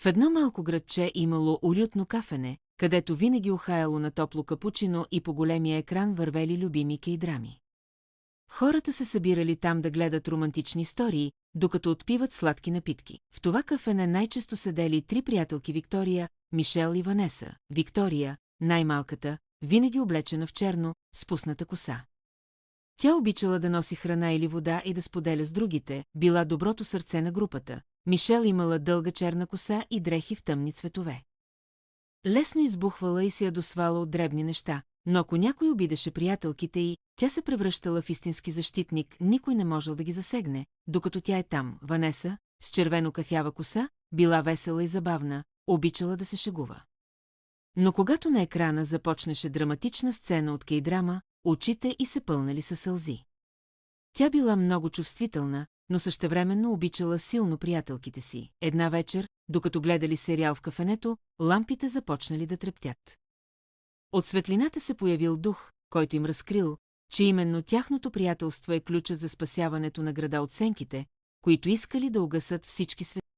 В едно малко градче имало уютно кафене, където винаги ухаяло на топло капучино и по големия екран вървели любими кейдрами. Хората се събирали там да гледат романтични истории, докато отпиват сладки напитки. В това кафене най-често седели три приятелки Виктория, Мишел и Ванеса. Виктория, най-малката, винаги облечена в черно, спусната коса. Тя обичала да носи храна или вода и да споделя с другите, била доброто сърце на групата. Мишел имала дълга черна коса и дрехи в тъмни цветове. Лесно избухвала и се ядосвала от дребни неща, но ако някой обидеше приятелките й, тя се превръщала в истински защитник, никой не можел да ги засегне, докато тя е там. Ванеса, с червено-кафява коса, била весела и забавна, обичала да се шегува. Но когато на екрана започнеше драматична сцена от кейдрама, очите й се пълнали със сълзи. Тя била много чувствителна, но същевременно обичала силно приятелките си. Една вечер, докато гледали сериал в кафенето, лампите започнали да трептят. От светлината се появил дух, който им разкрил, че именно тяхното приятелство е ключът за спасяването на града от сенките, които искали да угасат всички светлини.